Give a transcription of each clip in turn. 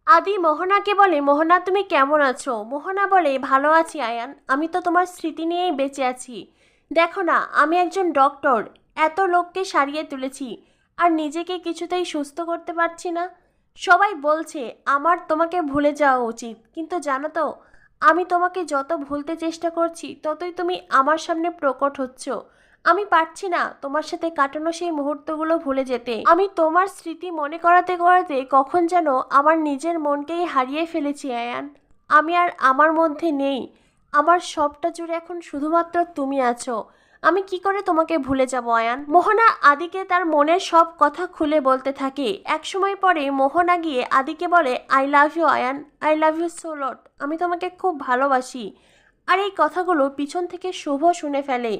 আদি মোহনাকে বলে, মোহনা তুমি কেমন আছো? মোহনা বলে, ভালো আছি আয়ান, আমি তো তোমার স্মৃতি নিয়েই বেঁচে আছি। দেখো না, আমি একজন ডক্টর, এত লোককে সারিয়ে তুলেছি, আর নিজেকে কিছুতেই সুস্থ করতে পারছি না। সবাই বলছে আমার তোমাকে ভুলে যাওয়া উচিত, কিন্তু জানো তো, আমি তোমাকে যত ভুলতে চেষ্টা করছি ততই তুমি আমার সামনে প্রকট হচ্ছ। আমি পারছি না তোমার সাথে কাটানো সেই মুহূর্তগুলো ভুলে যেতে। আমি তোমার স্মৃতি মনে করাতে করাতে কখন যেন আমার নিজের মনকেই হারিয়ে ফেলেছি আয়ান। আমি আর আমার মধ্যে নেই, আমার সবটা জুড়ে এখন শুধুমাত্র তুমি আছো। আমি কি করে তোমাকে ভুলে যাব আয়ান? মোহনা আদিকে তার মনের সব কথা খুলে বলতে থাকে। এক সময় পরে মোহনা গিয়ে আদিকে বলে, I love you Ayaan, I love you so lot, আমি তোমাকে খুব ভালোবাসি। আর এই কথাগুলো পিছন থেকে শুভ শুনে ফেলে।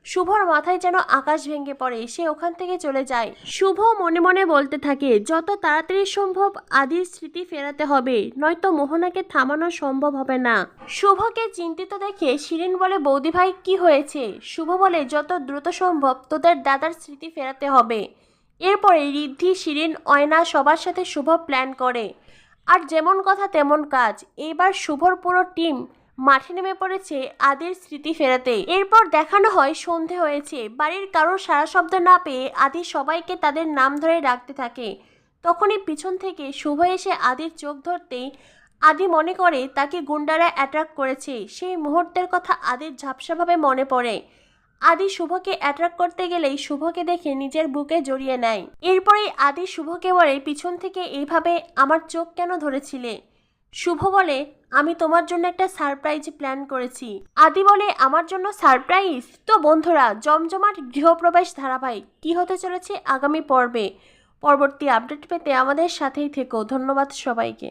শুভর মাথায় যেন আকাশ ভেঙে পড়ে, সে ওখান থেকে চলে যায়। শুভ মনে মনে বলতে থাকে, যত তাড়াতাড়ি সম্ভব আদির স্মৃতি ফেরাতে হবে, নয়তো মোহনাকে থামানো সম্ভব হবে না। শুভকে চিন্তিত দেখে শিরিন বলে, বৌদি ভাই কি হয়েছে? শুভ বলে, যত দ্রুত সম্ভব তোদের দাদার স্মৃতি ফেরাতে হবে। এরপরে ঋদ্ধি, শিরিন, অয়না সবার সাথে শুভ প্ল্যান করে। আর যেমন কথা তেমন কাজ, এইবার শুভর পুরো টিম মাঠে নেমে পড়েছে আদির স্মৃতি ফেরাতে। এরপর দেখানো হয় সন্ধে হয়েছে, বাড়ির কারোর সারা শব্দ না পেয়ে আদি সবাইকে তাদের নাম ধরে ডাকতে থাকে। তখনই পিছন থেকে শুভ এসে আদির চোখ ধরতেই আদি মনে করে তাকে গুন্ডারা অ্যাট্রাক্ট করেছে। সেই মুহূর্তের কথা আদির ঝাপসাভাবে মনে পড়ে। আদি শুভকে অ্যাট্রাক্ট করতে গেলেই শুভকে দেখে নিজের বুকে জড়িয়ে নেয়। এরপরেই আদি শুভকে বলে, পিছন থেকে এইভাবে আমার চোখ কেন ধরেছিলে? শুভ বলে, আমি তোমার জন্য একটা সারপ্রাইজ প্ল্যান করেছি। আদি বলে, আমার জন্য সারপ্রাইজ? তো বন্ধুরা, জমজমাট গৃহপ্রবেশ ধারাবাহিক কি হতে চলেছে আগামী পর্বে? পরবর্তী আপডেট পেতে আমাদের সাথেই থেকো। ধন্যবাদ সবাইকে।